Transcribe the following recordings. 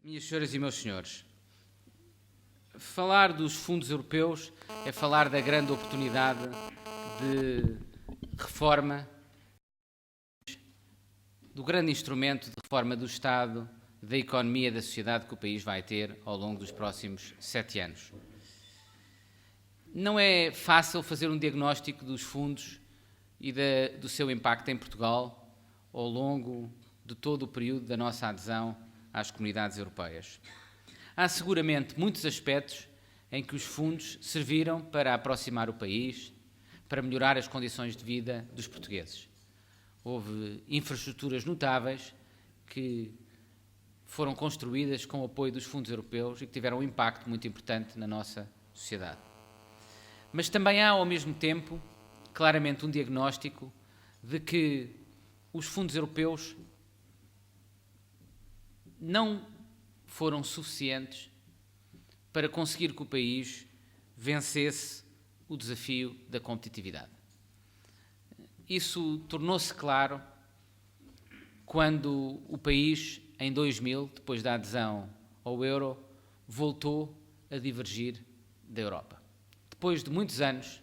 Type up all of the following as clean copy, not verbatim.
Minhas senhoras e meus senhores, falar dos fundos europeus é falar da grande oportunidade de reforma, do grande instrumento de reforma do Estado, da economia e da sociedade que o país vai ter ao longo dos próximos 7 anos. Não é fácil fazer um diagnóstico dos fundos e do seu impacto em Portugal ao longo de todo o período da nossa adesão às comunidades europeias. Há seguramente muitos aspectos em que os fundos serviram para aproximar o país, para melhorar as condições de vida dos portugueses. Houve infraestruturas notáveis que foram construídas com o apoio dos fundos europeus e que tiveram um impacto muito importante na nossa sociedade. Mas também há, ao mesmo tempo, claramente um diagnóstico de que os fundos europeus não foram suficientes para conseguir que o país vencesse o desafio da competitividade. Isso tornou-se claro quando o país, em 2000, depois da adesão ao euro, voltou a divergir da Europa. Depois de muitos anos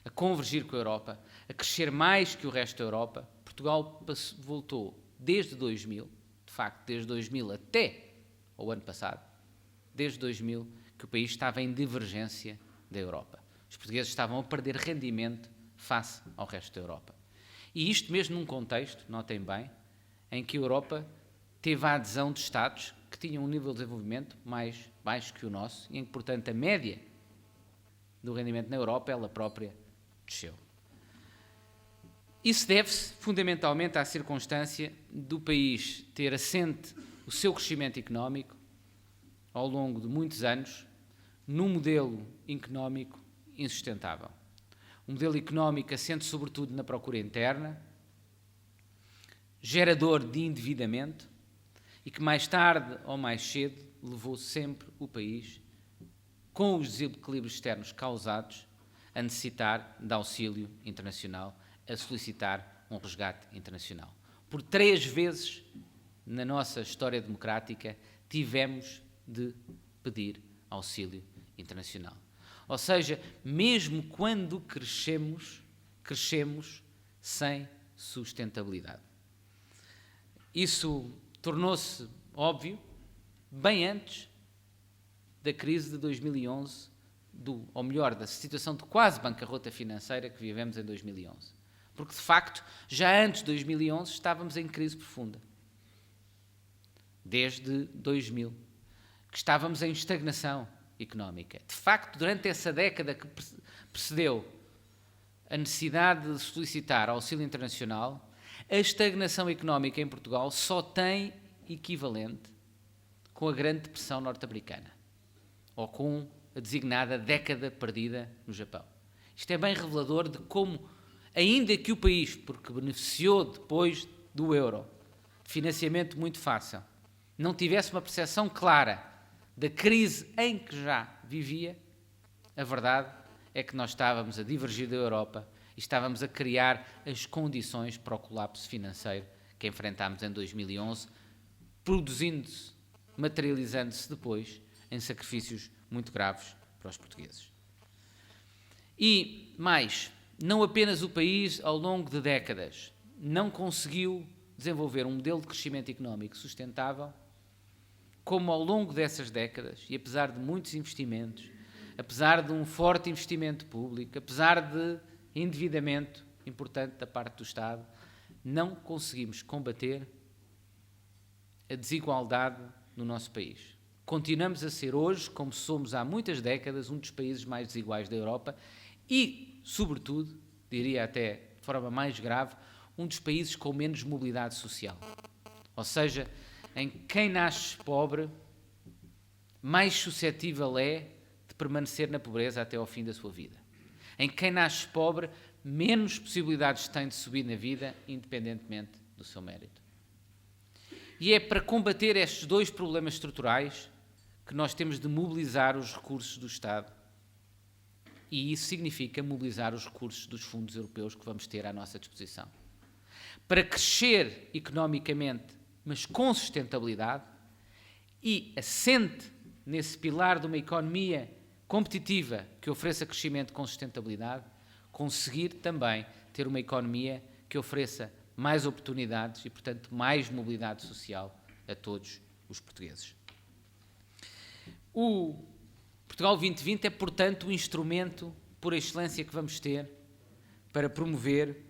a convergir com a Europa, a crescer mais que o resto da Europa, Portugal voltou desde 2000, de facto, desde 2000 até ao ano passado, desde 2000, que o país estava em divergência da Europa. Os portugueses estavam a perder rendimento face ao resto da Europa. E isto mesmo num contexto, notem bem, em que a Europa teve a adesão de Estados que tinham um nível de desenvolvimento mais baixo que o nosso e em que, portanto, a média do rendimento na Europa, ela própria, desceu. Isso deve-se fundamentalmente à circunstância do país ter assente o seu crescimento económico ao longo de muitos anos num modelo económico insustentável. Um modelo económico assente sobretudo na procura interna, gerador de endividamento e que mais tarde ou mais cedo levou sempre o país, com os desequilíbrios externos causados, a necessitar de auxílio internacional, a solicitar um resgate internacional. Por 3 vezes na nossa história democrática tivemos de pedir auxílio internacional. Ou seja, mesmo quando crescemos sem sustentabilidade. Isso tornou-se óbvio bem antes da crise de 2011, ou melhor, da situação de quase bancarrota financeira que vivemos em 2011. Porque, de facto, já antes de 2011 estávamos em crise profunda. Desde 2000, que estávamos em estagnação económica. De facto, durante essa década que precedeu a necessidade de solicitar auxílio internacional, a estagnação económica em Portugal só tem equivalente com a Grande Depressão norte-americana ou com a designada década perdida no Japão. Isto é bem revelador de como, ainda que o país, porque beneficiou depois do euro, de financiamento muito fácil, não tivesse uma percepção clara da crise em que já vivia, a verdade é que nós estávamos a divergir da Europa e estávamos a criar as condições para o colapso financeiro que enfrentámos em 2011, produzindo-se, materializando-se depois em sacrifícios muito graves para os portugueses. E, mais, não apenas o país, ao longo de décadas, não conseguiu desenvolver um modelo de crescimento económico sustentável, como ao longo dessas décadas, e apesar de muitos investimentos, apesar de um forte investimento público, apesar de endividamento importante da parte do Estado, não conseguimos combater a desigualdade no nosso país. Continuamos a ser hoje, como somos há muitas décadas, um dos países mais desiguais da Europa e, sobretudo, diria até de forma mais grave, um dos países com menos mobilidade social. Ou seja, em quem nasce pobre, mais suscetível é de permanecer na pobreza até ao fim da sua vida. Em quem nasce pobre, menos possibilidades tem de subir na vida, independentemente do seu mérito. E é para combater estes 2 problemas estruturais que nós temos de mobilizar os recursos do Estado. E isso significa mobilizar os recursos dos fundos europeus que vamos ter à nossa disposição. Para crescer economicamente, mas com sustentabilidade, e assente nesse pilar de uma economia competitiva que ofereça crescimento com sustentabilidade, conseguir também ter uma economia que ofereça mais oportunidades e, portanto, mais mobilidade social a todos os portugueses. O Portugal 2020 é, portanto, o instrumento por excelência que vamos ter para promover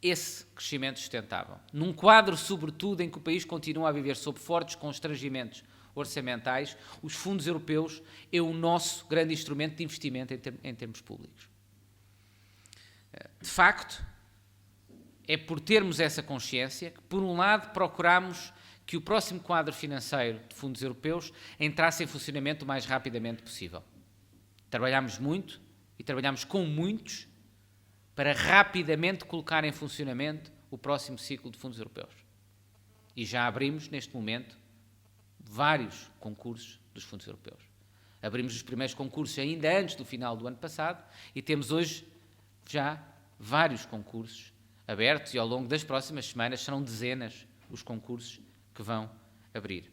esse crescimento sustentável. Num quadro, sobretudo, em que o país continua a viver sob fortes constrangimentos orçamentais, os fundos europeus é o nosso grande instrumento de investimento em termos públicos. De facto, é por termos essa consciência que, por um lado, procuramos que o próximo quadro financeiro de fundos europeus entrasse em funcionamento o mais rapidamente possível. Trabalhamos muito e trabalhamos com muitos para rapidamente colocar em funcionamento o próximo ciclo de fundos europeus. E já abrimos, neste momento, vários concursos dos fundos europeus. Abrimos os primeiros concursos ainda antes do final do ano passado e temos hoje já vários concursos abertos e ao longo das próximas semanas serão dezenas os concursos que vão abrir.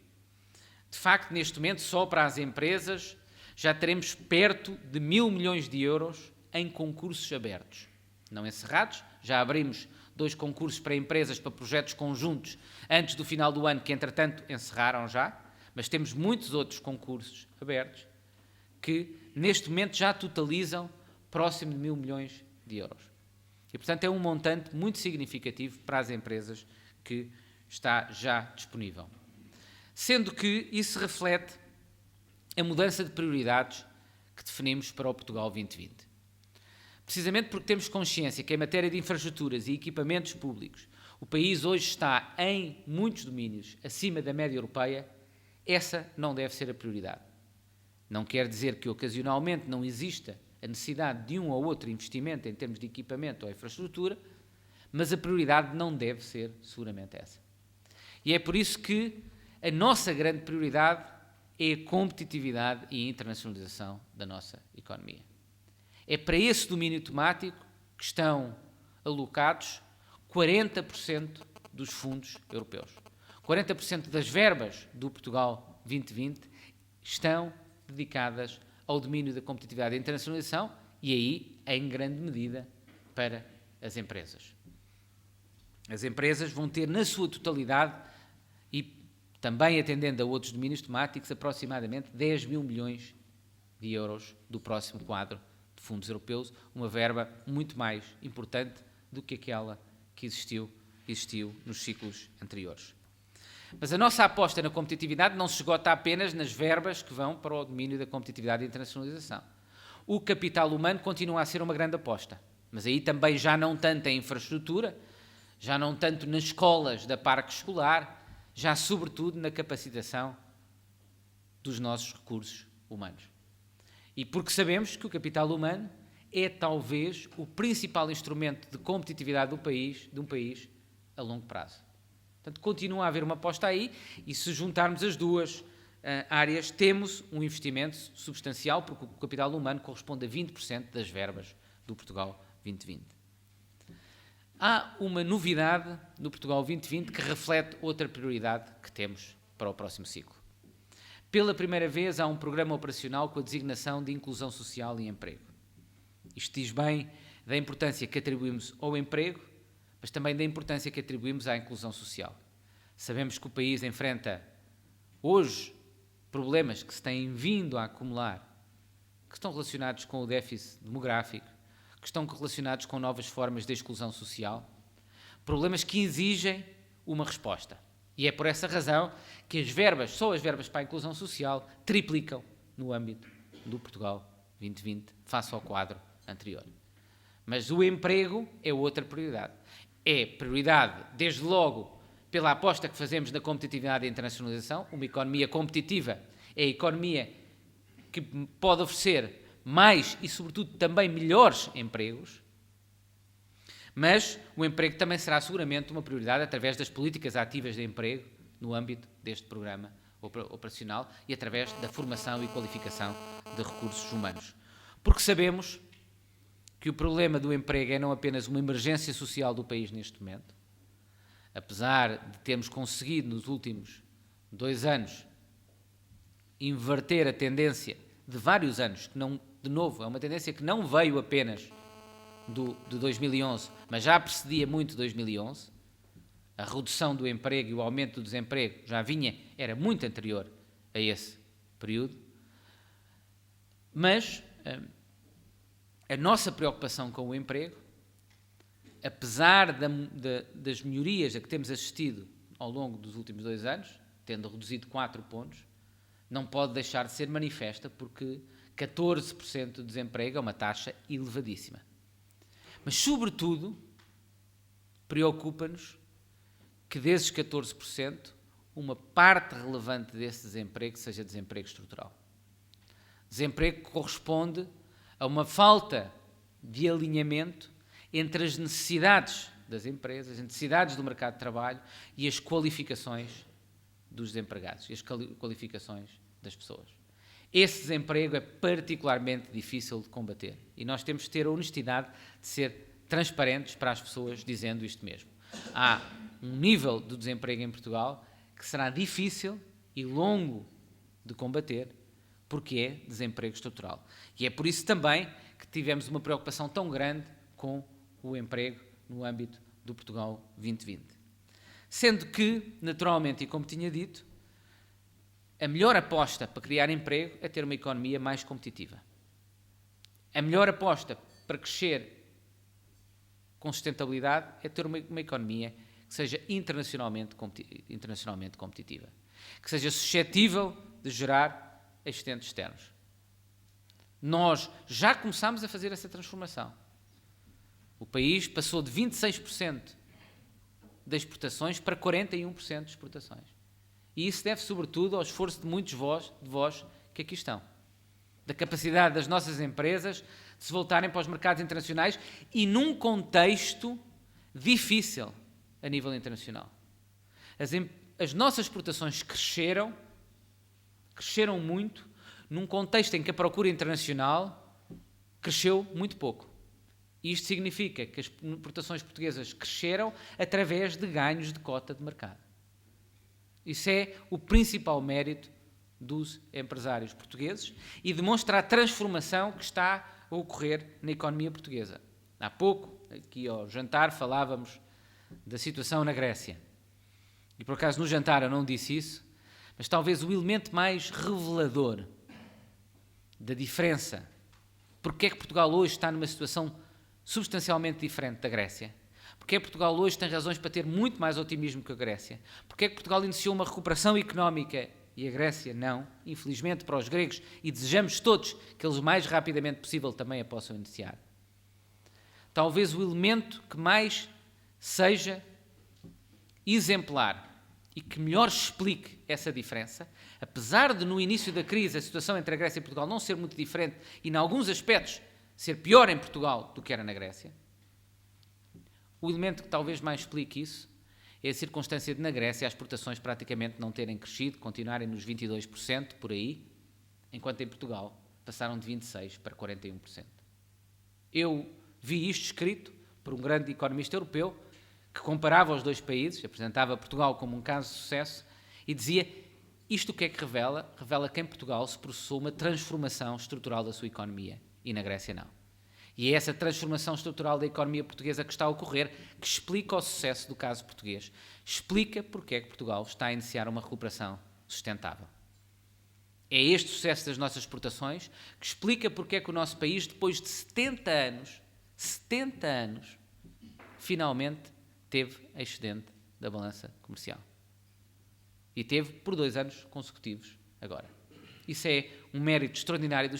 De facto, neste momento, só para as empresas, já teremos perto de 1.000 milhões de euros em concursos abertos. Não encerrados, já abrimos 2 concursos para empresas, para projetos conjuntos, antes do final do ano, que entretanto encerraram já, mas temos muitos outros concursos abertos que neste momento já totalizam próximo de 1.000 milhões de euros. E, portanto, é um montante muito significativo para as empresas que está já disponível. Sendo que isso reflete a mudança de prioridades que definimos para o Portugal 2020. Precisamente porque temos consciência que em matéria de infraestruturas e equipamentos públicos o país hoje está em muitos domínios acima da média europeia, essa não deve ser a prioridade. Não quer dizer que ocasionalmente não exista a necessidade de um ou outro investimento em termos de equipamento ou infraestrutura, mas a prioridade não deve ser seguramente essa. E é por isso que a nossa grande prioridade é a competitividade e a internacionalização da nossa economia. É para esse domínio temático que estão alocados 40% dos fundos europeus. 40% das verbas do Portugal 2020 estão dedicadas ao domínio da competitividade e internacionalização e aí, em grande medida, para as empresas. As empresas vão ter, na sua totalidade, e também atendendo a outros domínios temáticos, aproximadamente 10.000 milhões de euros do próximo quadro de fundos europeus, uma verba muito mais importante do que aquela que existiu nos ciclos anteriores. Mas a nossa aposta na competitividade não se esgota apenas nas verbas que vão para o domínio da competitividade e internacionalização. O capital humano continua a ser uma grande aposta, mas aí também já não tanto em infraestrutura, já não tanto nas escolas da parque escolar, já sobretudo na capacitação dos nossos recursos humanos. E porque sabemos que o capital humano é talvez o principal instrumento de competitividade de um país a longo prazo. Portanto, continua a haver uma aposta aí e se juntarmos as duas áreas, temos um investimento substancial, porque o capital humano corresponde a 20% das verbas do Portugal 2020. Há uma novidade no Portugal 2020 que reflete outra prioridade que temos para o próximo ciclo. Pela primeira vez, há um programa operacional com a designação de inclusão social e emprego. Isto diz bem da importância que atribuímos ao emprego, mas também da importância que atribuímos à inclusão social. Sabemos que o país enfrenta hoje problemas que se têm vindo a acumular, que estão relacionados com o déficit demográfico, que estão relacionados com novas formas de exclusão social, problemas que exigem uma resposta. E é por essa razão que as verbas, só as verbas para a inclusão social, triplicam no âmbito do Portugal 2020, face ao quadro anterior. Mas o emprego é outra prioridade. É prioridade, desde logo, pela aposta que fazemos na competitividade e internacionalização. Uma economia competitiva é a economia que pode oferecer mais e, sobretudo, também melhores empregos, mas o emprego também será seguramente uma prioridade através das políticas ativas de emprego no âmbito deste programa operacional e através da formação e qualificação de recursos humanos. Porque sabemos que o problema do emprego é não apenas uma emergência social do país neste momento, apesar de termos conseguido nos últimos 2 anos, inverter a tendência de vários anos, que não, de novo, é uma tendência que não veio apenas de 2011, mas já precedia muito 2011, a redução do emprego e o aumento do desemprego já era muito anterior a esse período, mas a nossa preocupação com o emprego, apesar das melhorias a que temos assistido ao longo dos últimos 2 anos, tendo reduzido 4 pontos, não pode deixar de ser manifesta, porque 14% de desemprego é uma taxa elevadíssima. Mas, sobretudo, preocupa-nos que desses 14%, uma parte relevante desse desemprego seja desemprego estrutural. Desemprego que corresponde a uma falta de alinhamento entre as necessidades das empresas, as necessidades do mercado de trabalho e as qualificações dos desempregados e as qualificações das pessoas. Esse desemprego é particularmente difícil de combater e nós temos de ter a honestidade de ser transparentes para as pessoas dizendo isto mesmo. Há um nível do desemprego em Portugal que será difícil e longo de combater porque é desemprego estrutural. E é por isso também que tivemos uma preocupação tão grande com o emprego no âmbito do Portugal 2020. Sendo que, naturalmente, e como tinha dito, a melhor aposta para criar emprego é ter uma economia mais competitiva. A melhor aposta para crescer com sustentabilidade é ter uma economia que seja internacionalmente competitiva, que seja suscetível de gerar excedentes externos. Nós já começámos a fazer essa transformação. O país passou de 26% das exportações para 41% de exportações. E isso deve, sobretudo, ao esforço de muitos de vós que aqui estão. Da capacidade das nossas empresas de se voltarem para os mercados internacionais e num contexto difícil a nível internacional. As nossas exportações cresceram muito, num contexto em que a procura internacional cresceu muito pouco. Isto significa que as exportações portuguesas cresceram através de ganhos de cota de mercado. Isso é o principal mérito dos empresários portugueses e demonstra a transformação que está a ocorrer na economia portuguesa. Há pouco, aqui ao jantar, falávamos da situação na Grécia. E por acaso no jantar eu não disse isso, mas talvez o elemento mais revelador da diferença, porque é que Portugal hoje está numa situação substancialmente diferente da Grécia, porque é que Portugal hoje tem razões para ter muito mais otimismo que a Grécia, porque é que Portugal iniciou uma recuperação económica e a Grécia não, infelizmente para os gregos, e desejamos todos que eles o mais rapidamente possível também a possam iniciar. Talvez o elemento que mais seja exemplar e que melhor explique essa diferença, apesar de no início da crise a situação entre a Grécia e Portugal não ser muito diferente e em alguns aspectos ser pior em Portugal do que era na Grécia, o elemento que talvez mais explique isso é a circunstância de na Grécia as exportações praticamente não terem crescido, continuarem nos 22% por aí, enquanto em Portugal passaram de 26% para 41%. Eu vi isto escrito por um grande economista europeu que comparava os dois países, apresentava Portugal como um caso de sucesso e dizia: isto o que é que revela? Revela que em Portugal se processou uma transformação estrutural da sua economia e na Grécia não. E é essa transformação estrutural da economia portuguesa que está a ocorrer que explica o sucesso do caso português. Explica porque é que Portugal está a iniciar uma recuperação sustentável. É este sucesso das nossas exportações que explica porque é que o nosso país, depois de 70 anos, finalmente teve excedente da balança comercial. E teve por 2 anos consecutivos agora. Isso é um mérito extraordinário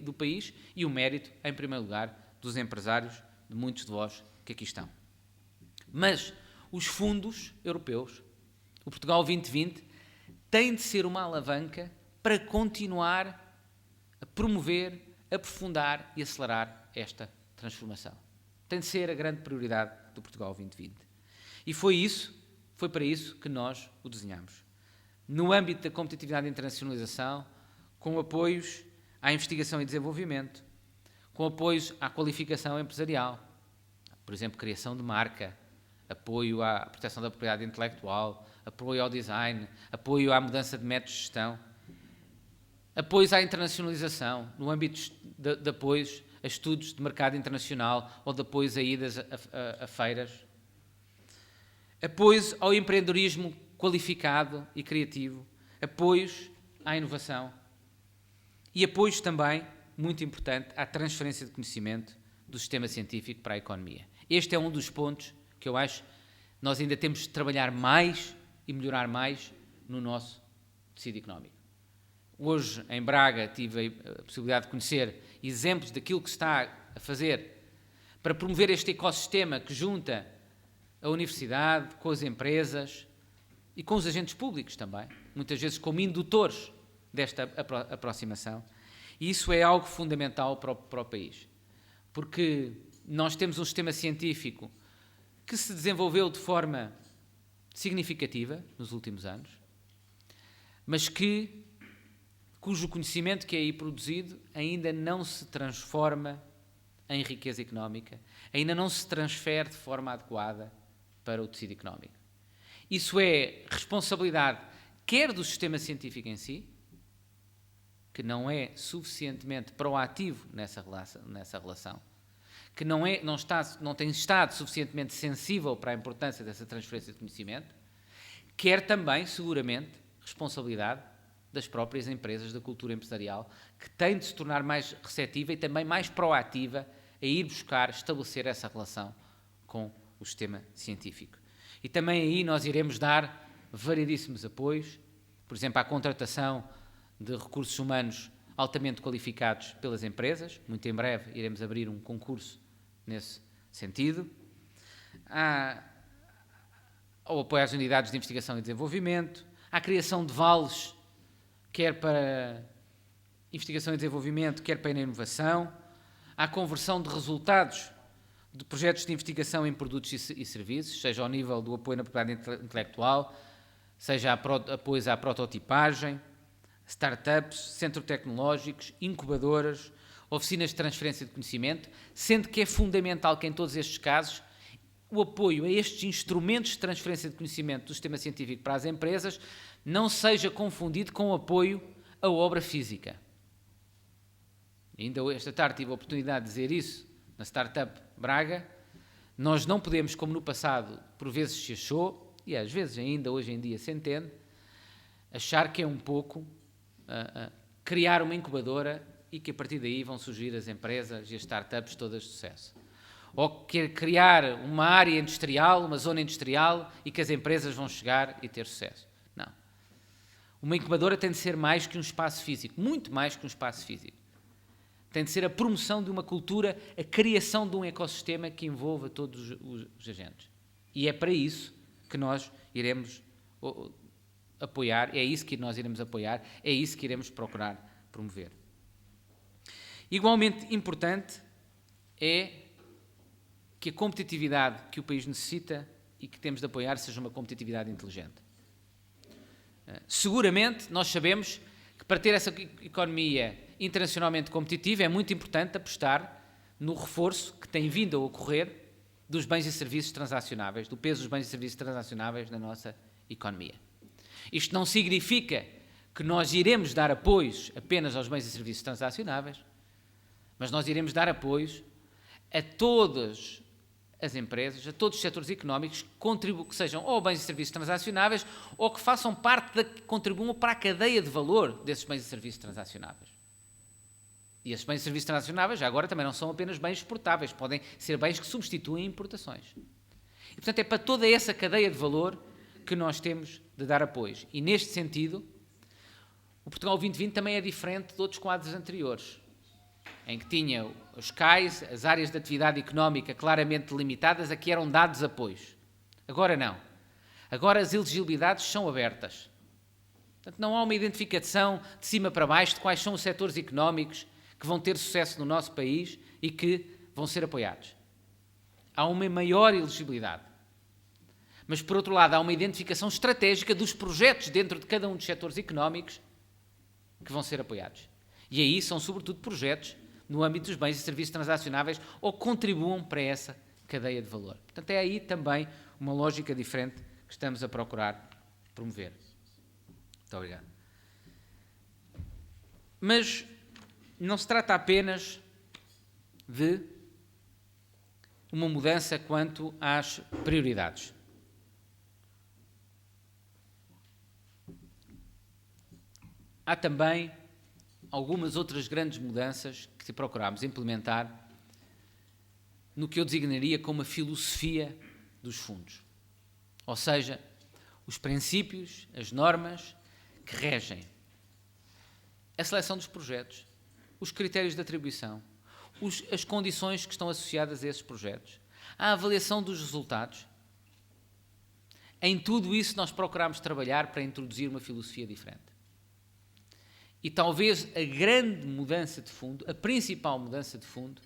do país e um mérito, em primeiro lugar, dos empresários, de muitos de vós que aqui estão. Mas os fundos europeus, o Portugal 2020, têm de ser uma alavanca para continuar a promover, aprofundar e acelerar esta transformação. Tem de ser a grande prioridade do Portugal 2020. E foi para isso que nós o desenhamos. No âmbito da competitividade e internacionalização, com apoios à investigação e desenvolvimento, com apoios à qualificação empresarial, por exemplo, criação de marca, apoio à proteção da propriedade intelectual, apoio ao design, apoio à mudança de métodos de gestão, apoios à internacionalização, no âmbito de apoios a estudos de mercado internacional ou de apoios a idas a feiras, apoios ao empreendedorismo qualificado e criativo, apoios à inovação e apoios também, muito importante, à transferência de conhecimento do sistema científico para a economia. Este é um dos pontos que eu acho que nós ainda temos de trabalhar mais e melhorar mais no nosso tecido económico. Hoje, em Braga, tive a possibilidade de conhecer exemplos daquilo que se está a fazer para promover este ecossistema que junta a universidade com as empresas e com os agentes públicos também, muitas vezes como indutores desta aproximação. E isso é algo fundamental para o país, porque nós temos um sistema científico que se desenvolveu de forma significativa nos últimos anos, mas cujo conhecimento que é aí produzido ainda não se transforma em riqueza económica, ainda não se transfere de forma adequada para o tecido económico. Isso é responsabilidade quer do sistema científico em si, que não é suficientemente proativo nessa relação, que não tem estado suficientemente sensível para a importância dessa transferência de conhecimento, quer também, seguramente, responsabilidade das próprias empresas da cultura empresarial, que têm de se tornar mais receptiva e também mais proativa a ir buscar, estabelecer essa relação com o sistema científico. E também aí nós iremos dar variedíssimos apoios, por exemplo, à contratação de recursos humanos altamente qualificados pelas empresas. Muito em breve iremos abrir um concurso nesse sentido. Ao apoio às unidades de investigação e desenvolvimento, à criação de vales, quer para investigação e desenvolvimento, quer para a inovação, à conversão de resultados de projetos de investigação em produtos e serviços, seja ao nível do apoio na propriedade intelectual, seja apoios à prototipagem, startups, centros tecnológicos, incubadoras, oficinas de transferência de conhecimento, sendo que é fundamental que em todos estes casos o apoio a estes instrumentos de transferência de conhecimento do sistema científico para as empresas não seja confundido com o apoio à obra física. Ainda esta tarde tive a oportunidade de dizer isso na Startup Braga. Nós não podemos, como no passado por vezes se achou, e às vezes ainda hoje em dia se entende, achar que é um pouco criar uma incubadora e que a partir daí vão surgir as empresas e as startups todas de sucesso. Ou criar uma área industrial, uma zona industrial e que as empresas vão chegar e ter sucesso. Não. Uma incubadora tem de ser mais que um espaço físico, muito mais que um espaço físico. Tem de ser a promoção de uma cultura, a criação de um ecossistema que envolva todos os agentes. E é para isso que nós iremos apoiar, é isso que nós iremos apoiar, é isso que iremos procurar promover. Igualmente importante é que a competitividade que o país necessita e que temos de apoiar seja uma competitividade inteligente. Seguramente nós sabemos que para ter essa economia internacionalmente competitiva é muito importante apostar no reforço que tem vindo a ocorrer dos bens e serviços transacionáveis, do peso dos bens e serviços transacionáveis na nossa economia. Isto não significa que nós iremos dar apoios apenas aos bens e serviços transacionáveis, mas nós iremos dar apoios a todas as empresas, a todos os setores económicos que sejam ou bens e serviços transacionáveis ou que façam parte, contribuam para a cadeia de valor desses bens e serviços transacionáveis. E esses bens e serviços transacionáveis, já agora, também não são apenas bens exportáveis, podem ser bens que substituem importações. E, portanto, é para toda essa cadeia de valor que nós temos de dar apoios. E, neste sentido, o Portugal 2020 também é diferente de outros quadros anteriores, em que tinha os CAIs, as áreas de atividade económica claramente delimitadas, a que eram dados apoios. Agora não. Agora as elegibilidades são abertas. Portanto, não há uma identificação de cima para baixo de quais são os setores económicos que vão ter sucesso no nosso país e que vão ser apoiados. Há uma maior elegibilidade. Mas, por outro lado, há uma identificação estratégica dos projetos dentro de cada um dos setores económicos que vão ser apoiados. E aí são, sobretudo, projetos no âmbito dos bens e serviços transacionáveis ou contribuam para essa cadeia de valor. Portanto, é aí também uma lógica diferente que estamos a procurar promover. Muito obrigado. Mas não se trata apenas de uma mudança quanto às prioridades. Há também algumas outras grandes mudanças que procuramos implementar no que eu designaria como a filosofia dos fundos. Ou seja, os princípios, as normas que regem a seleção dos projetos, os critérios de atribuição, as condições que estão associadas a esses projetos, a avaliação dos resultados. Em tudo isso nós procuramos trabalhar para introduzir uma filosofia diferente. E talvez a grande mudança de fundo, a principal mudança de fundo,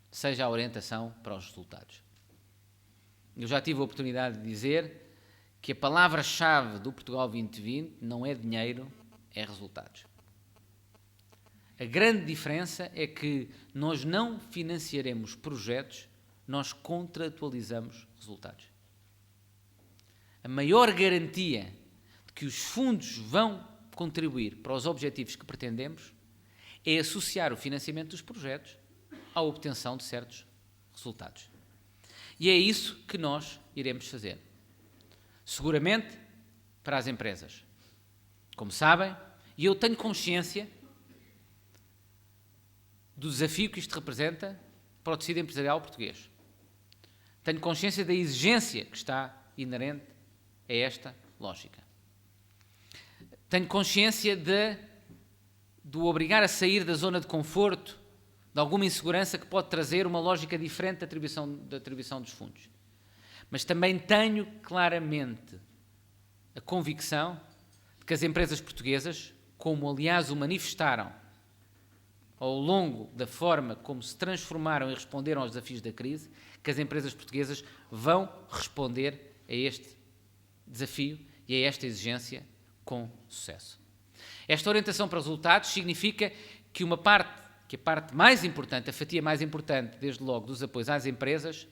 seja a orientação para os resultados. Eu já tive a oportunidade de dizer que a palavra-chave do Portugal 2020 não é dinheiro, é resultados. A grande diferença é que nós não financiaremos projetos, nós contratualizamos resultados. A maior garantia de que os fundos vão contribuir para os objetivos que pretendemos é associar o financiamento dos projetos à obtenção de certos resultados. E é isso que nós iremos fazer. Seguramente para as empresas. Como sabem, e eu tenho consciência do desafio que isto representa para o tecido empresarial português. Tenho consciência da exigência que está inerente a esta lógica. Tenho consciência do obrigar a sair da zona de conforto, de alguma insegurança que pode trazer uma lógica diferente da atribuição dos fundos. Mas também tenho claramente a convicção de que as empresas portuguesas, como aliás o manifestaram ao longo da forma como se transformaram e responderam aos desafios da crise, que as empresas portuguesas vão responder a este desafio e a esta exigência com sucesso. Esta orientação para os resultados significa que a parte mais importante, a fatia mais importante, desde logo, dos apoios às empresas,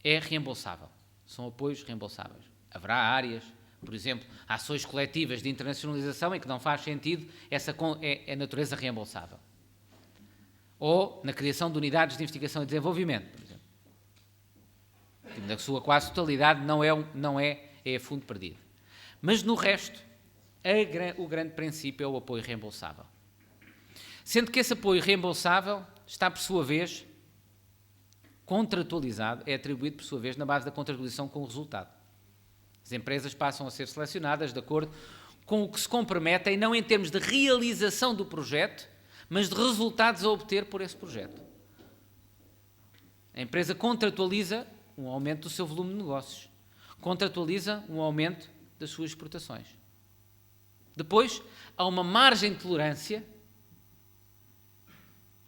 é reembolsável. São apoios reembolsáveis. Haverá áreas, por exemplo, ações coletivas de internacionalização em que não faz sentido essa natureza reembolsável. Ou na criação de unidades de investigação e desenvolvimento, por exemplo. Na sua quase totalidade não é a fundo perdido. Mas no resto, o grande princípio é o apoio reembolsável. Sendo que esse apoio reembolsável está, por sua vez, contratualizado, é atribuído, por sua vez, na base da contratualização com o resultado. As empresas passam a ser selecionadas de acordo com o que se comprometem, não em termos de realização do projeto, mas de resultados a obter por esse projeto. A empresa contratualiza um aumento do seu volume de negócios, contratualiza um aumento das suas exportações. Depois, há uma margem de tolerância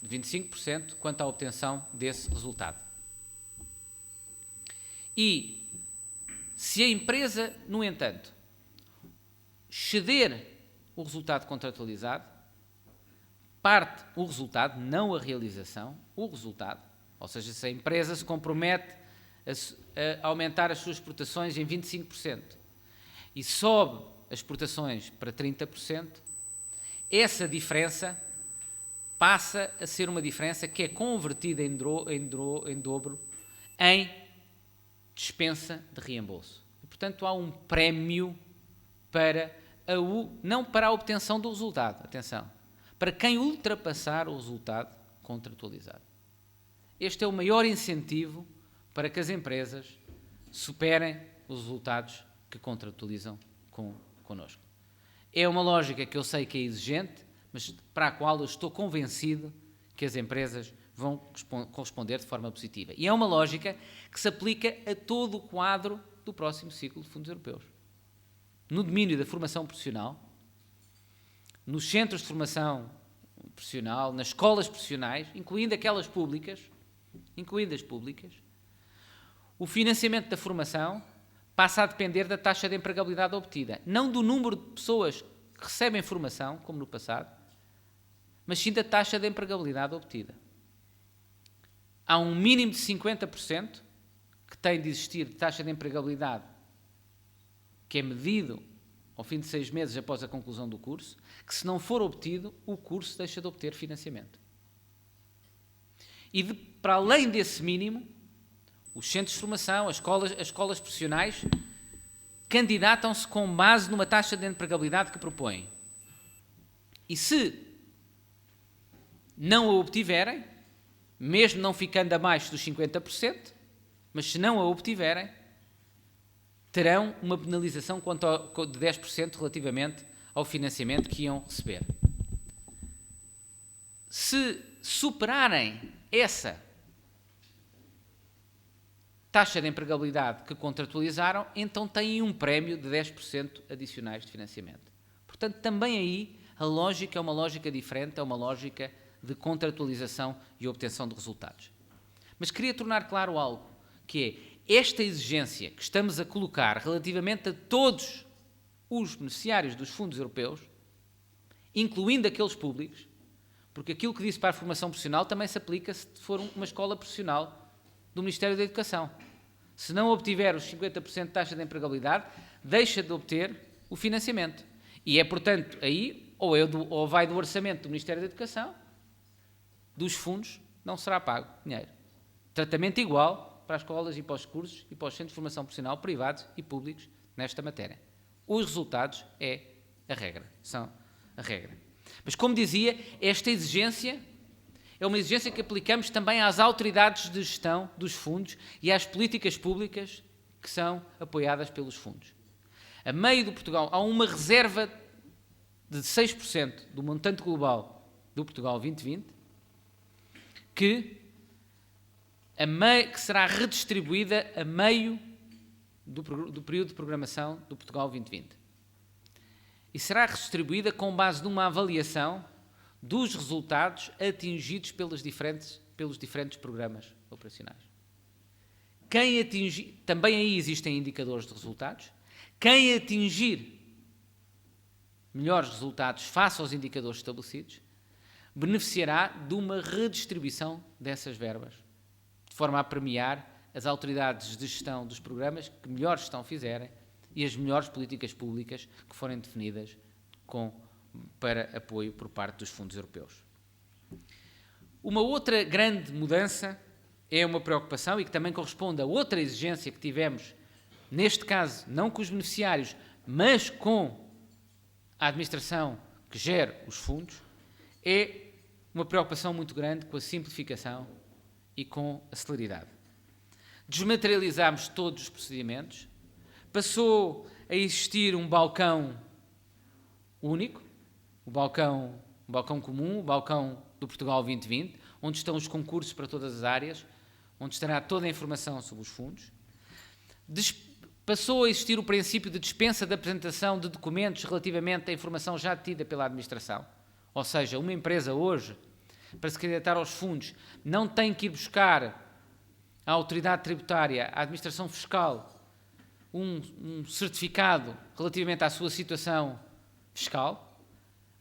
de 25% quanto à obtenção desse resultado. E se a empresa, no entanto, ceder o resultado contratualizado, parte o resultado, não a realização, o resultado, ou seja, se a empresa se compromete a aumentar as suas exportações em 25% e sobe as exportações para 30%, essa diferença passa a ser uma diferença que é convertida em dobro em dispensa de reembolso. E, portanto, há um prémio não para a obtenção do resultado, atenção, para quem ultrapassar o resultado contratualizado. Este é o maior incentivo para que as empresas superem os resultados que contratualizam connosco. É uma lógica que eu sei que é exigente, mas para a qual eu estou convencido que as empresas vão corresponder de forma positiva. E é uma lógica que se aplica a todo o quadro do próximo ciclo de fundos europeus. No domínio da formação profissional, nos centros de formação profissional, nas escolas profissionais, incluindo as públicas, o financiamento da formação passa a depender da taxa de empregabilidade obtida, não do número de pessoas que recebem formação, como no passado, mas sim da taxa de empregabilidade obtida. Há um mínimo de 50% que tem de existir taxa de empregabilidade, que é medido ao fim de 6 meses após a conclusão do curso, que se não for obtido, o curso deixa de obter financiamento. E para além desse mínimo, os centros de formação, as escolas profissionais, candidatam-se com base numa taxa de empregabilidade que propõem. E se não a obtiverem, mesmo não ficando abaixo dos 50%, mas se não a obtiverem, terão uma penalização de 10% relativamente ao financiamento que iam receber. Se superarem essa taxa de empregabilidade que contratualizaram, então têm um prémio de 10% adicionais de financiamento. Portanto, também aí a lógica é uma lógica diferente, é uma lógica de contratualização e obtenção de resultados. Mas queria tornar claro algo, que é esta exigência que estamos a colocar relativamente a todos os beneficiários dos fundos europeus, incluindo aqueles públicos, porque aquilo que disse para a formação profissional também se aplica se for uma escola profissional do Ministério da Educação. Se não obtiver os 50% de taxa de empregabilidade, deixa de obter o financiamento. E é, portanto, aí, ou vai do orçamento do Ministério da Educação, dos fundos, não será pago dinheiro. Tratamento igual para as escolas e para os cursos e para os centros de formação profissional privados e públicos nesta matéria. Os resultados são a regra. Mas, como dizia, esta exigência é uma exigência que aplicamos também às autoridades de gestão dos fundos e às políticas públicas que são apoiadas pelos fundos. A meio de Portugal, há uma reserva de 6% do montante global do Portugal 2020 que será redistribuída a meio do período de programação do Portugal 2020. E será redistribuída com base numa avaliação dos resultados atingidos pelos diferentes programas operacionais. Também aí existem indicadores de resultados. Quem atingir melhores resultados face aos indicadores estabelecidos, beneficiará de uma redistribuição dessas verbas, de forma a premiar as autoridades de gestão dos programas que melhor gestão fizerem e as melhores políticas públicas que forem definidas para apoio por parte dos fundos europeus. Uma outra grande mudança é uma preocupação e que também corresponde a outra exigência que tivemos, neste caso, não com os beneficiários, mas com a administração que gera os fundos, é uma preocupação muito grande com a simplificação e com a celeridade. Desmaterializámos todos os procedimentos, passou a existir um balcão único, o balcão comum, o balcão do Portugal 2020, onde estão os concursos para todas as áreas, onde estará toda a informação sobre os fundos. Passou a existir o princípio de dispensa de apresentação de documentos relativamente à informação já detida pela administração. Ou seja, uma empresa hoje, para se candidatar aos fundos, não tem que ir buscar à autoridade tributária, à administração fiscal, um certificado relativamente à sua situação fiscal.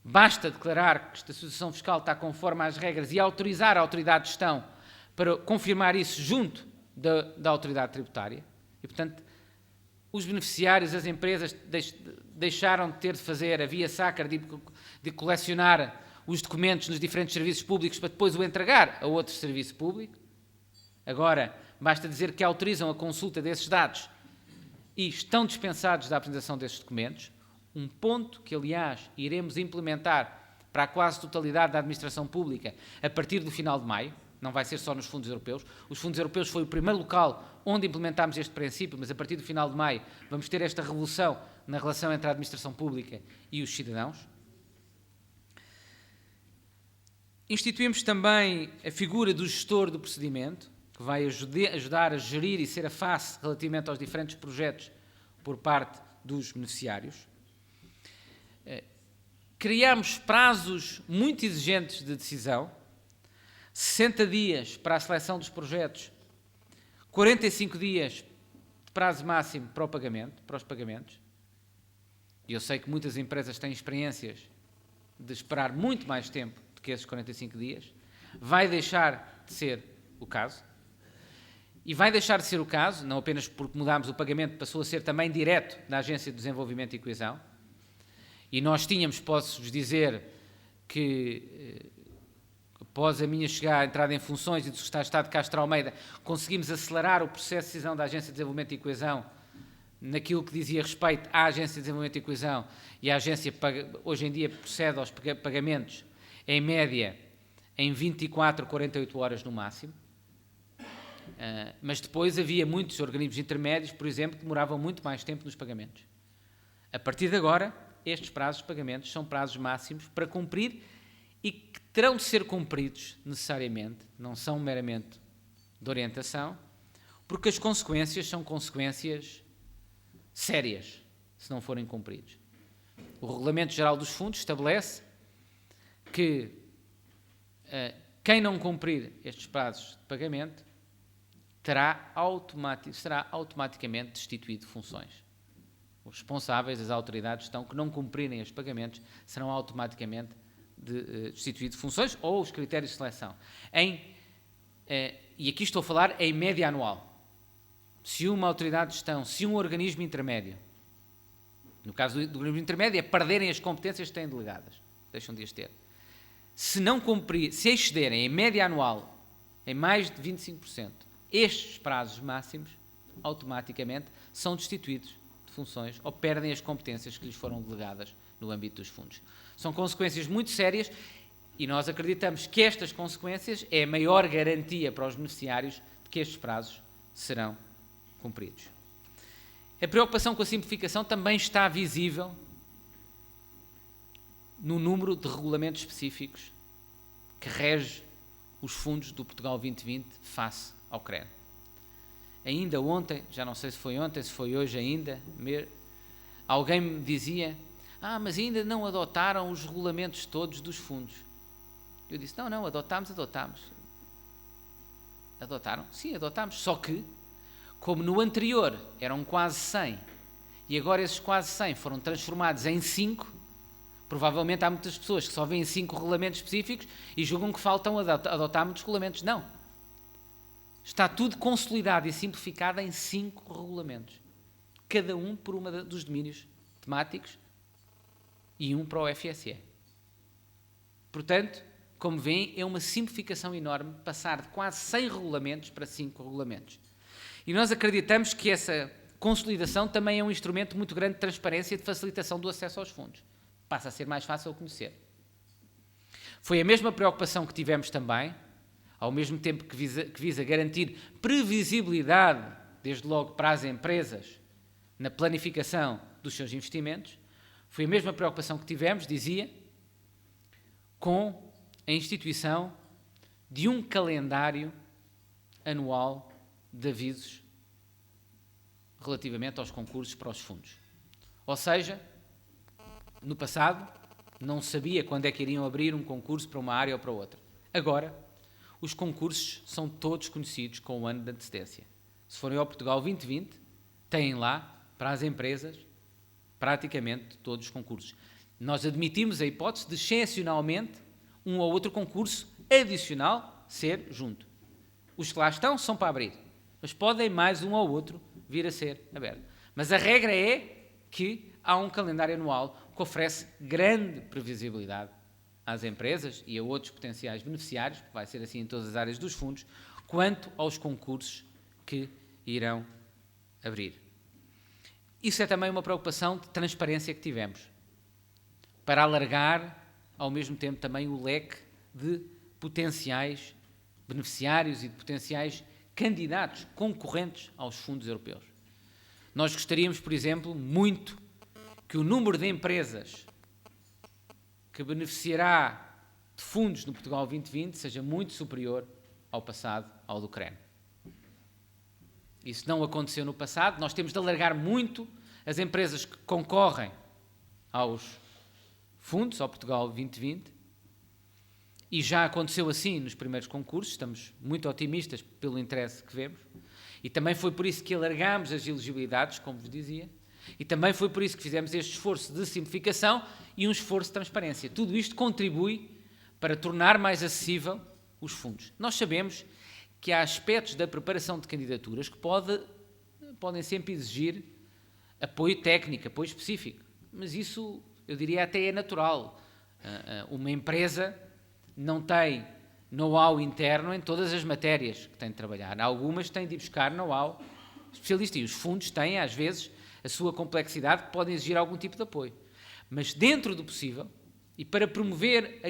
Basta declarar que esta situação fiscal está conforme às regras e autorizar a autoridade de gestão para confirmar isso junto da autoridade tributária. E, portanto, os beneficiários, as empresas, deixaram de ter de fazer a via sacra de colecionar os documentos nos diferentes serviços públicos para depois o entregar a outro serviço público. Agora, basta dizer que autorizam a consulta desses dados e estão dispensados da apresentação desses documentos. Um ponto que, aliás, iremos implementar para a quase totalidade da administração pública a partir do final de maio. Não vai ser só nos fundos europeus. Os fundos europeus foi o primeiro local onde implementámos este princípio, mas a partir do final de maio vamos ter esta revolução na relação entre a administração pública e os cidadãos. Instituímos também a figura do gestor do procedimento, que vai ajudar a gerir e ser a face relativamente aos diferentes projetos por parte dos beneficiários. Criámos prazos muito exigentes de decisão, 60 dias para a seleção dos projetos, 45 dias de prazo máximo para os pagamentos. E eu sei que muitas empresas têm experiências de esperar muito mais tempo do que esses 45 dias. Vai deixar de ser o caso. E vai deixar de ser o caso, não apenas porque mudámos o pagamento, passou a ser também direto da Agência de Desenvolvimento e Coesão. E nós tínhamos, posso-vos dizer, que após a minha entrada em funções e do Secretário de Estado de Castro Almeida, conseguimos acelerar o processo de decisão da Agência de Desenvolvimento e Coesão naquilo que dizia respeito à Agência de Desenvolvimento e Coesão, e a agência hoje em dia procede aos pagamentos, em média, em 24 a 48 horas no máximo. Mas depois havia muitos organismos intermédios, por exemplo, que demoravam muito mais tempo nos pagamentos. A partir de agora, estes prazos de pagamentos são prazos máximos para cumprir e que terão de ser cumpridos necessariamente, não são meramente de orientação, porque as consequências são consequências sérias, se não forem cumpridos. O Regulamento Geral dos Fundos estabelece que quem não cumprir estes prazos de pagamento será automaticamente destituído de funções. Os responsáveis, as autoridades que não cumprirem estes pagamentos serão automaticamente destituídos de funções ou os critérios de seleção. E aqui estou a falar em média anual. Se uma autoridade de gestão, se um organismo intermédio, no caso do organismo intermédio, é perderem as competências que têm delegadas, deixam de as ter. Se não cumprir, se excederem em média anual em mais de 25%, estes prazos máximos, automaticamente, são destituídos de funções ou perdem as competências que lhes foram delegadas no âmbito dos fundos. São consequências muito sérias e nós acreditamos que estas consequências é a maior garantia para os beneficiários de que estes prazos serão cumpridos. A preocupação com a simplificação também está visível no número de regulamentos específicos que rege os fundos do Portugal 2020 face ao CREN. Ainda ontem, já não sei se foi ontem, se foi hoje ainda, alguém me dizia: mas ainda não adotaram os regulamentos todos dos fundos. Eu disse: não, adotámos. Adotaram? Sim, adotámos, só que, como no anterior eram quase 100, e agora esses quase 100 foram transformados em 5, provavelmente há muitas pessoas que só veem 5 regulamentos específicos e julgam que faltam adotar muitos regulamentos. Não. Está tudo consolidado e simplificado em 5 regulamentos. Cada um por um dos domínios temáticos e um para o FSE. Portanto, como veem, é uma simplificação enorme passar de quase 100 regulamentos para 5 regulamentos. E nós acreditamos que essa consolidação também é um instrumento muito grande de transparência e de facilitação do acesso aos fundos. Passa a ser mais fácil conhecer. Foi a mesma preocupação que tivemos também, ao mesmo tempo que visa garantir previsibilidade, desde logo para as empresas, na planificação dos seus investimentos. Foi a mesma preocupação que tivemos, dizia, com a instituição de um calendário anual de avisos relativamente aos concursos para os fundos. Ou seja, no passado, não sabia quando é que iriam abrir um concurso para uma área ou para outra. Agora, os concursos são todos conhecidos com um ano de antecedência. Se forem ao Portugal 2020, têm lá, para as empresas, praticamente todos os concursos. Nós admitimos a hipótese de, excepcionalmente, um ou outro concurso adicional ser junto. Os que lá estão são para abrir, mas podem mais um ou outro vir a ser aberto. Mas a regra é que há um calendário anual que oferece grande previsibilidade às empresas e a outros potenciais beneficiários, porque vai ser assim em todas as áreas dos fundos, quanto aos concursos que irão abrir. Isso é também uma preocupação de transparência que tivemos, para alargar, ao mesmo tempo, também o leque de potenciais beneficiários e de potenciais candidatos concorrentes aos fundos europeus. Nós gostaríamos, por exemplo, muito que o número de empresas que beneficiará de fundos no Portugal 2020 seja muito superior ao passado, ao do CREN. Isso não aconteceu no passado. Nós temos de alargar muito as empresas que concorrem aos fundos, ao Portugal 2020, e já aconteceu assim nos primeiros concursos. Estamos muito otimistas pelo interesse que vemos, e também foi por isso que alargámos as elegibilidades, como vos dizia, e também foi por isso que fizemos este esforço de simplificação e um esforço de transparência. Tudo isto contribui para tornar mais acessível os fundos. Nós sabemos que há aspectos da preparação de candidaturas que podem sempre exigir apoio técnico, apoio específico. Mas isso, eu diria, até é natural. Uma empresa não tem know-how interno em todas as matérias que tem de trabalhar. Algumas têm de ir buscar know-how especialista e os fundos têm, às vezes, a sua complexidade que podem exigir algum tipo de apoio. Mas dentro do possível, e para promover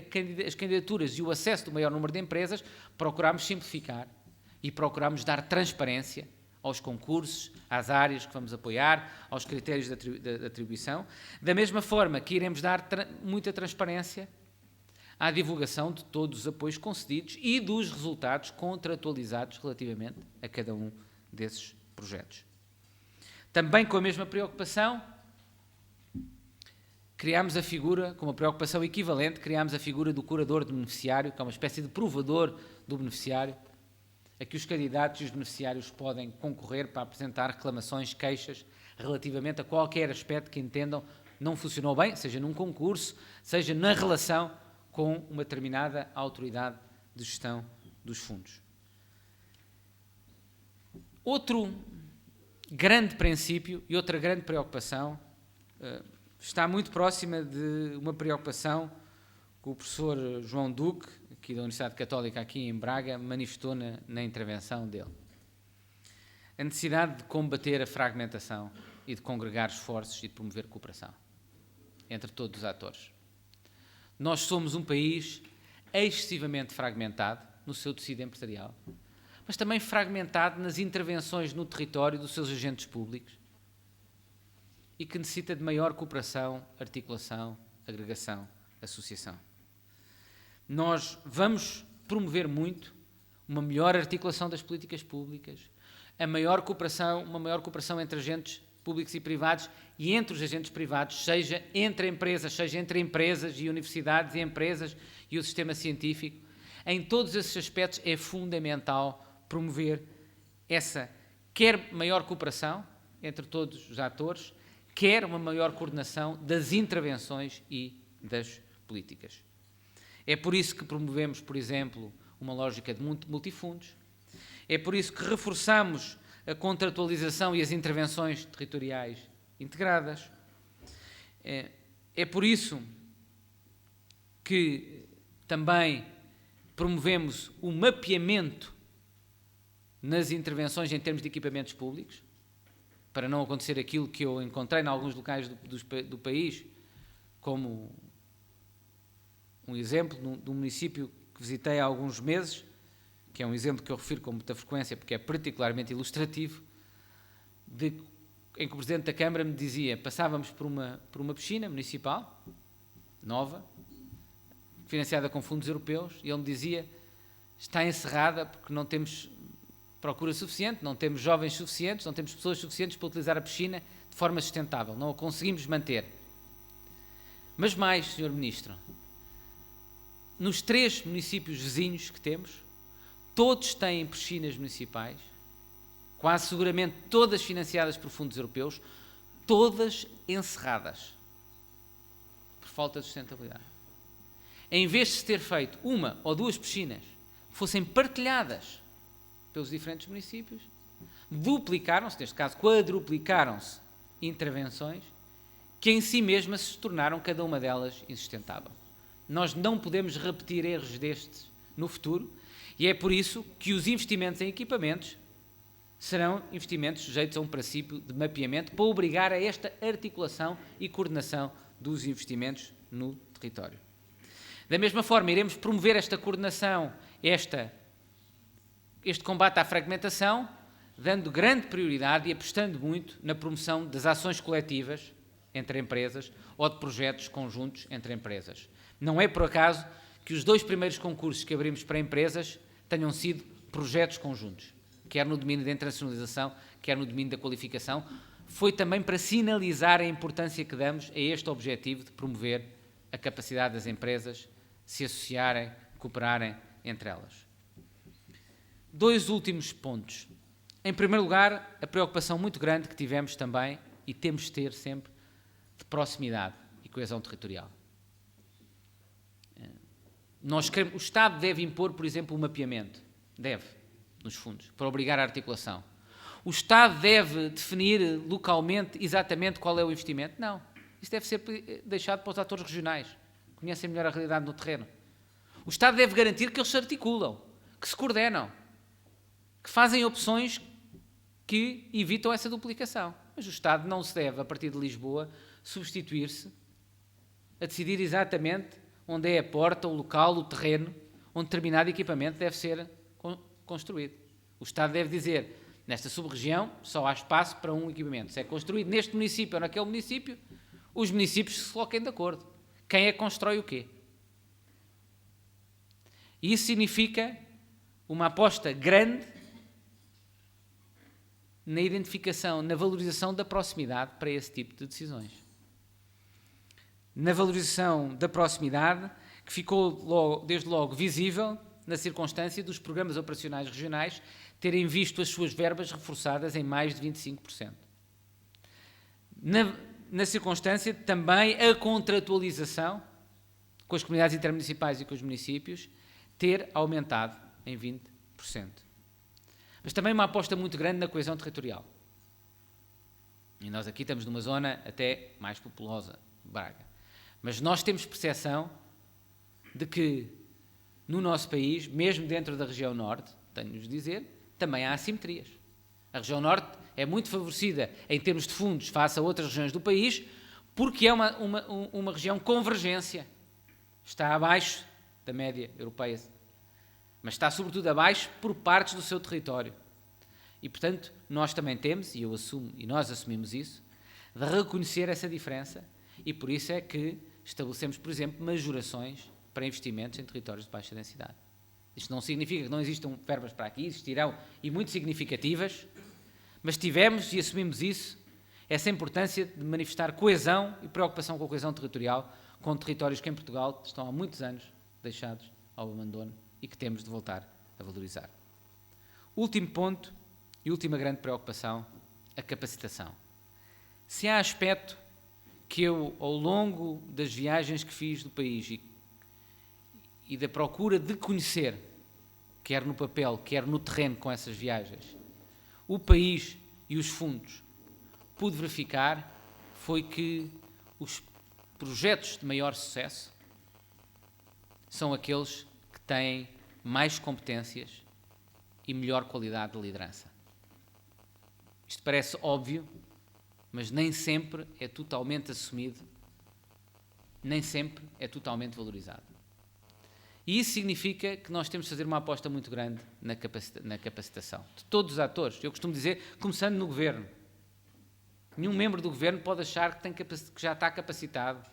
as candidaturas e o acesso do maior número de empresas, procuramos simplificar e procuramos dar transparência aos concursos, às áreas que vamos apoiar, aos critérios de atribuição, da mesma forma que iremos dar muita transparência à divulgação de todos os apoios concedidos e dos resultados contratualizados relativamente a cada um desses projetos. Também com a mesma preocupação, criámos a figura, com uma preocupação equivalente, criámos a figura do curador de beneficiário, que é uma espécie de provador do beneficiário, a que os candidatos e os beneficiários podem concorrer para apresentar reclamações, queixas, relativamente a qualquer aspecto que entendam não funcionou bem, seja num concurso, seja na relação com uma determinada autoridade de gestão dos fundos. Outro grande princípio e outra grande preocupação está muito próxima de uma preocupação que o professor João Duque, aqui da Universidade Católica, aqui em Braga, manifestou na intervenção dele. A necessidade de combater a fragmentação e de congregar esforços e de promover cooperação entre todos os atores. Nós somos um país excessivamente fragmentado no seu tecido empresarial, mas também fragmentado nas intervenções no território dos seus agentes públicos e que necessita de maior cooperação, articulação, agregação, associação. Nós vamos promover muito uma melhor articulação das políticas públicas, uma maior cooperação entre agentes públicos e privados e entre os agentes privados, seja entre empresas e universidades e empresas e o sistema científico. Em todos esses aspectos é fundamental promover essa, quer maior cooperação entre todos os atores, quer uma maior coordenação das intervenções e das políticas. É por isso que promovemos, por exemplo, uma lógica de multifundos. É por isso que reforçamos a contratualização e as intervenções territoriais integradas. É por isso que também promovemos o mapeamento nas intervenções em termos de equipamentos públicos, para não acontecer aquilo que eu encontrei em alguns locais do país, como um exemplo de um município que visitei há alguns meses, que é um exemplo que eu refiro com muita frequência porque é particularmente ilustrativo, em que o Presidente da Câmara me dizia, passávamos por uma piscina municipal, nova, financiada com fundos europeus, e ele me dizia, está encerrada porque não temos procura suficiente, não temos jovens suficientes, não temos pessoas suficientes para utilizar a piscina de forma sustentável, não a conseguimos manter. Mas mais, Sr. Ministro, nos 3 municípios vizinhos que temos, todos têm piscinas municipais, quase seguramente todas financiadas por fundos europeus, todas encerradas, por falta de sustentabilidade. Em vez de se ter feito 1 ou 2 piscinas que fossem partilhadas pelos diferentes municípios, duplicaram-se, neste caso quadruplicaram-se intervenções que em si mesmas se tornaram cada uma delas insustentável. Nós não podemos repetir erros destes no futuro e é por isso que os investimentos em equipamentos serão investimentos sujeitos a um princípio de mapeamento para obrigar a esta articulação e coordenação dos investimentos no território. Da mesma forma, iremos promover esta coordenação, este combate à fragmentação, dando grande prioridade e apostando muito na promoção das ações coletivas entre empresas ou de projetos conjuntos entre empresas. Não é por acaso que os 2 primeiros concursos que abrimos para empresas tenham sido projetos conjuntos, quer no domínio da internacionalização, quer no domínio da qualificação. Foi também para sinalizar a importância que damos a este objetivo de promover a capacidade das empresas se associarem, cooperarem entre elas. 2 últimos pontos. Em primeiro lugar, a preocupação muito grande que tivemos também, e temos de ter sempre, de proximidade e coesão territorial. O Estado deve impor, por exemplo, o mapeamento. Deve. nos fundos, para obrigar a articulação. O Estado deve definir localmente exatamente qual é o investimento? Não. Isso deve ser deixado para os atores regionais, que conhecem melhor a realidade no terreno. O Estado deve garantir que eles se articulam, que se coordenam, que fazem opções que evitam essa duplicação. Mas o Estado não se deve, a partir de Lisboa, substituir-se a decidir exatamente onde é a porta, o local, o terreno, onde determinado equipamento deve ser construído. O Estado deve dizer, nesta sub-região só há espaço para um equipamento. Se é construído neste município ou naquele município, os municípios se coloquem de acordo. Quem é que constrói o quê? E isso significa uma aposta grande na identificação, na valorização da proximidade para esse tipo de decisões. Na valorização da proximidade, que ficou desde logo visível na circunstância dos programas operacionais regionais terem visto as suas verbas reforçadas em mais de 25%. Na circunstância também a contratualização com as comunidades intermunicipais e com os municípios ter aumentado em 20%. Mas também uma aposta muito grande na coesão territorial. E nós aqui estamos numa zona até mais populosa, Braga. Mas nós temos percepção de que no nosso país, mesmo dentro da região norte, tenho-vos de dizer, também há assimetrias. A região norte é muito favorecida em termos de fundos face a outras regiões do país, porque é uma região convergência. Está abaixo da média europeia, mas está sobretudo abaixo por partes do seu território. E, portanto, nós também temos, e eu assumo, e nós assumimos isso, de reconhecer essa diferença, e por isso é que estabelecemos, por exemplo, majorações para investimentos em territórios de baixa densidade. Isto não significa que não existam verbas para aqui, existirão, e muito significativas, mas tivemos e assumimos isso, essa importância de manifestar coesão e preocupação com a coesão territorial com territórios que em Portugal estão há muitos anos deixados ao abandono e que temos de voltar a valorizar. Último ponto e última grande preocupação, a capacitação. Se há aspecto que eu, ao longo das viagens que fiz do país e da procura de conhecer, quer no papel, quer no terreno com essas viagens, o país e os fundos, pude verificar, foi que os projetos de maior sucesso são aqueles que têm mais competências e melhor qualidade de liderança. Isto parece óbvio, mas nem sempre é totalmente assumido, nem sempre é totalmente valorizado. E isso significa que nós temos de fazer uma aposta muito grande na capacitação de todos os atores. Eu costumo dizer, começando no governo. Nenhum membro do governo pode achar que já está capacitado,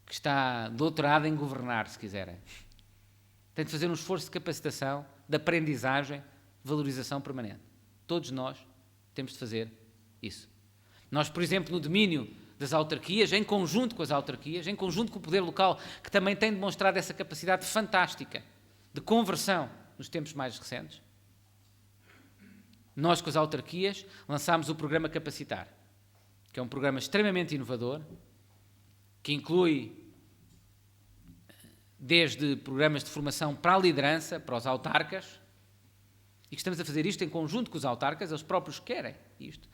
que está doutorado em governar, se quiserem. Tem de fazer um esforço de capacitação, de aprendizagem, de valorização permanente. Todos nós temos de fazer isso. Nós, por exemplo, no domínio das autarquias, em conjunto com as autarquias, em conjunto com o poder local, que também tem demonstrado essa capacidade fantástica de conversão nos tempos mais recentes, nós, com as autarquias, lançámos o programa Capacitar, que é um programa extremamente inovador, que inclui desde programas de formação para a liderança, para os autarcas, e que estamos a fazer isto em conjunto com os autarcas, eles próprios querem isto,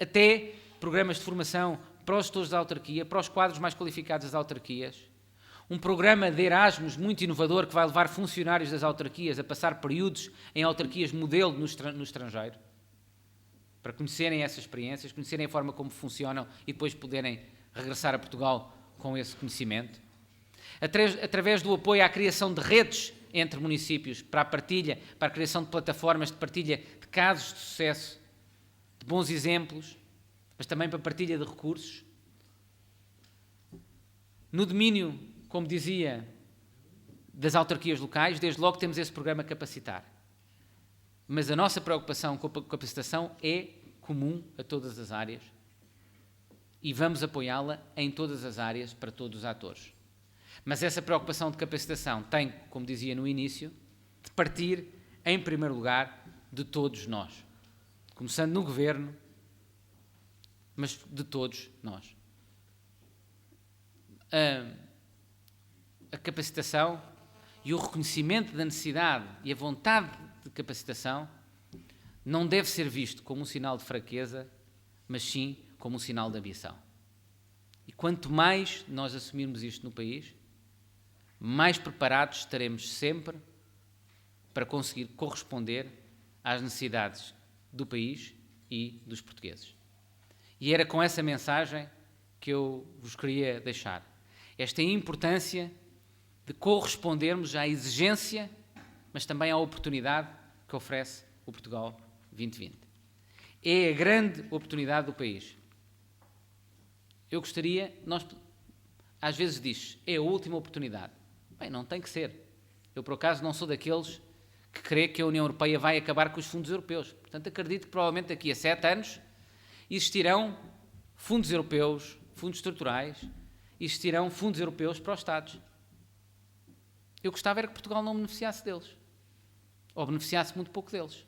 até programas de formação para os gestores da autarquia, para os quadros mais qualificados das autarquias, um programa de Erasmus muito inovador que vai levar funcionários das autarquias a passar períodos em autarquias modelo no estrangeiro, para conhecerem essas experiências, conhecerem a forma como funcionam e depois poderem regressar a Portugal com esse conhecimento. Através do apoio à criação de redes entre municípios, para a partilha, para a criação de plataformas de partilha de casos de sucesso, de bons exemplos, mas também para a partilha de recursos. No domínio, como dizia, das autarquias locais, desde logo temos esse programa Capacitar. Mas a nossa preocupação com a capacitação é comum a todas as áreas e vamos apoiá-la em todas as áreas para todos os atores. Mas essa preocupação de capacitação tem, como dizia no início, de partir, em primeiro lugar, de todos nós. Começando no Governo, mas de todos nós. A capacitação e o reconhecimento da necessidade e a vontade de capacitação não deve ser visto como um sinal de fraqueza, mas sim como um sinal de ambição. E quanto mais nós assumirmos isto no país, mais preparados estaremos sempre para conseguir corresponder às necessidades do país e dos portugueses. E era com essa mensagem que eu vos queria deixar. Esta importância de correspondermos à exigência, mas também à oportunidade que oferece o Portugal 2020. É a grande oportunidade do país. Eu gostaria, às vezes diz, é a última oportunidade. Bem, não tem que ser. Eu, por acaso, não sou daqueles que crê que a União Europeia vai acabar com os fundos europeus. Portanto, acredito que provavelmente daqui a 7 anos existirão fundos europeus, fundos estruturais, existirão fundos europeus para os Estados. Eu gostava era que Portugal não beneficiasse deles. Ou beneficiasse muito pouco deles.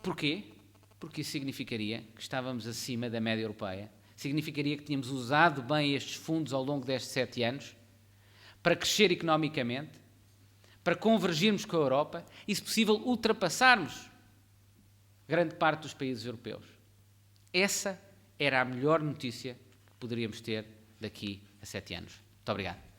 Porquê? Porque isso significaria que estávamos acima da média europeia. Significaria que tínhamos usado bem estes fundos ao longo destes 7 anos para crescer economicamente, para convergirmos com a Europa e, se possível, ultrapassarmos grande parte dos países europeus. Essa era a melhor notícia que poderíamos ter daqui a 7 anos. Muito obrigado.